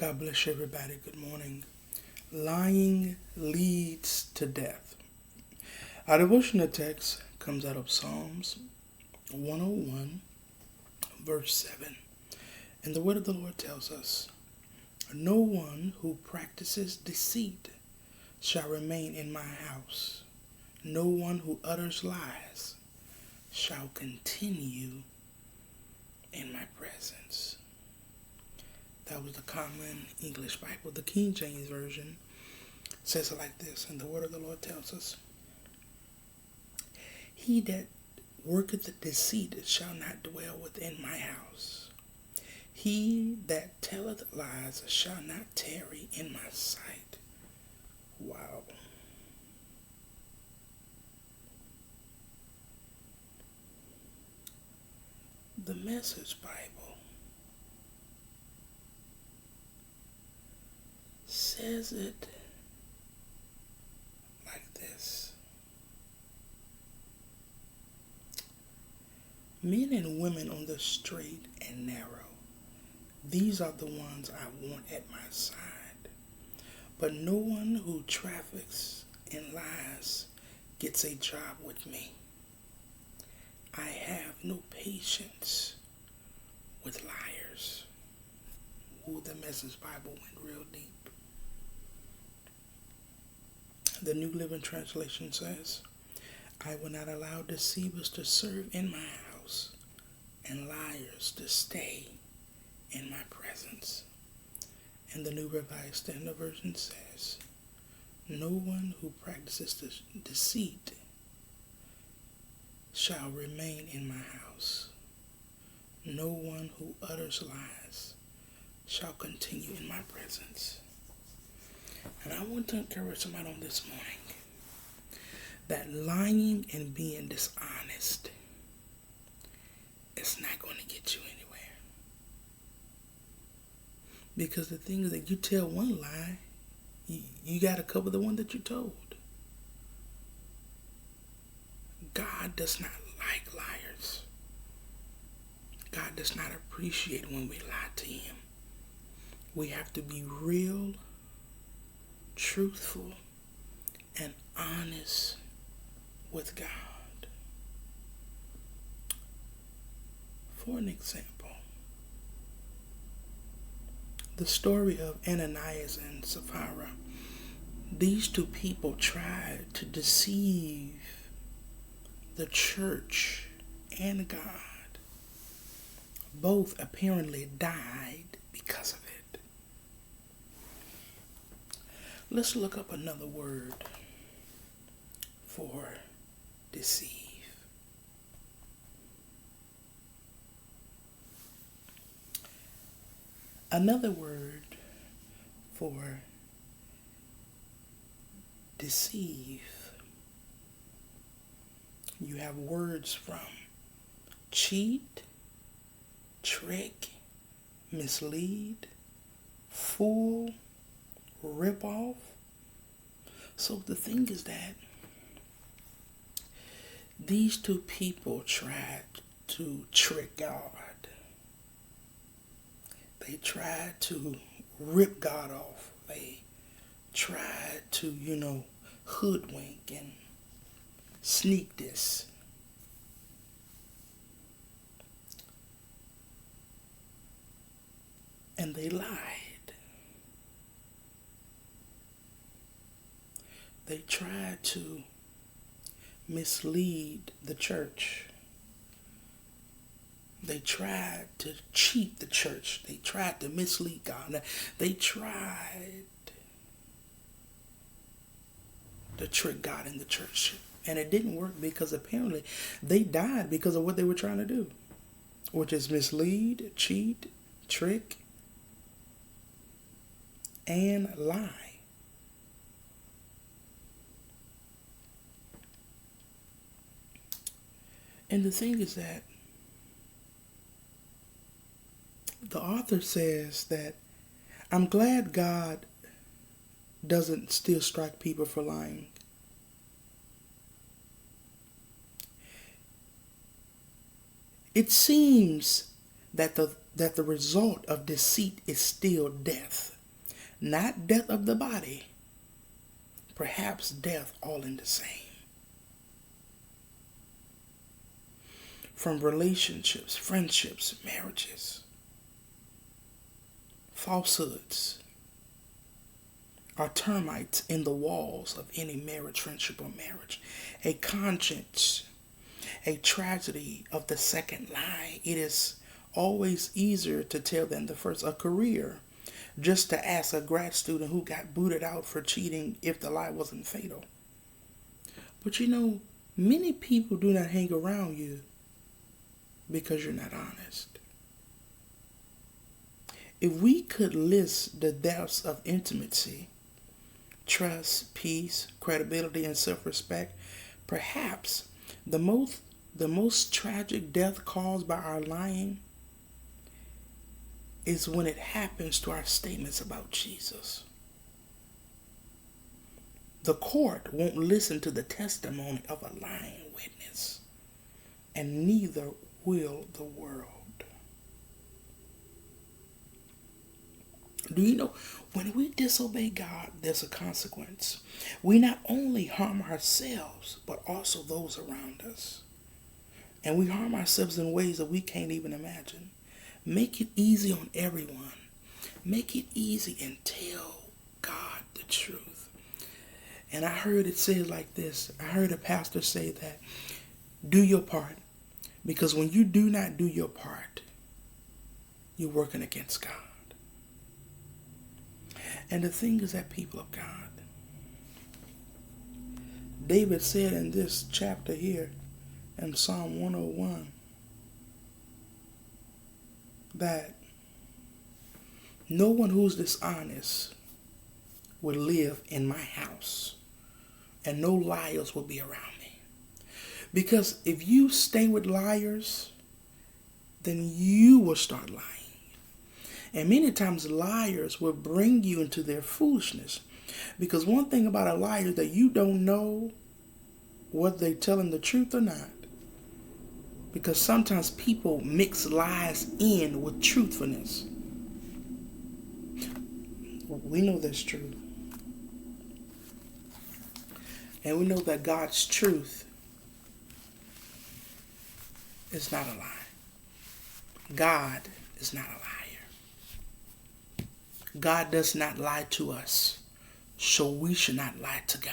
God bless you, everybody. Good morning. Lying leads to death. Our devotional text comes out of Psalms 101, verse 7. And the word of the Lord tells us, "No one who practices deceit shall remain in my house. No one who utters lies shall continue in my presence." That was the Common English Bible. The King James Version says it like this, and the word of the Lord tells us, "He that worketh deceit shall not dwell within my house. He that telleth lies shall not tarry in my sight." Wow. The Message Bible says it like this: "Men and women on the straight and narrow, these are the ones I want at my side. But no one who traffics in lies gets a job with me. I have no patience with liars." Ooh, the Message Bible went real deep. The New Living Translation says, "I will not allow deceivers to serve in my house and liars to stay in my presence." And the New Revised Standard Version says, "No one who practices deceit shall remain in my house. No one who utters lies shall continue in my presence." And I want to encourage somebody on this morning that lying and being dishonest is not going to get you anywhere. Because the thing is that you tell one lie, you got to cover the one that you told. God does not like liars. God does not appreciate when we lie to him. We have to be real, truthful, and honest with God. For an example, the story of Ananias and Sapphira. These two people tried to deceive the church and God. Both apparently died because of it. Let's look up another word for deceive. Another word for deceive. You have words from cheat, trick, mislead, fool, rip off. So the thing is that these two people tried to trick God. They tried to rip God off. They tried to, hoodwink and sneak this. And they lied. They tried to mislead the church. They tried to cheat the church. They tried to mislead God. They tried to trick God in the church. And it didn't work because apparently they died because of what they were trying to do, which is mislead, cheat, trick, and lie. And the thing is that the author says that I'm glad God doesn't still strike people for lying. It seems that the that the result of deceit is still death. Not death of the body, perhaps death all in the same. From relationships, friendships, marriages, falsehoods are termites in the walls of any marriage, friendship, or marriage. A conscience, a tragedy of the second lie. It is always easier to tell than the first. A career, just to ask a grad student who got booted out for cheating if the lie wasn't fatal. But you know, many people do not hang around you because you're not honest. If we could list the depths of intimacy, trust, peace, credibility, and self-respect, perhaps the most tragic death caused by our lying is when it happens to our statements about Jesus. The court won't listen to the testimony of a lying witness, and neither will the world. Do you know, when we disobey God, there's a consequence. We not only harm ourselves, but also those around us. And we harm ourselves in ways that we can't even imagine. Make it easy on everyone. Make it easy and tell God the truth. And I heard it said like this. I heard a pastor say that, do your part. Because when you do not do your part, you're working against God. And the thing is that, people of God, David said in this chapter here, in Psalm 101, that no one who's dishonest will live in my house, and no liars will be around me. Because if you stay with liars, then you will start lying. And many times liars will bring you into their foolishness. Because one thing about a liar is that you don't know whether they're telling the truth or not. Because sometimes people mix lies in with truthfulness. We know that's true. And we know that God's truth is not a lie. God is not a liar. God does not lie to us, so we should not lie to God.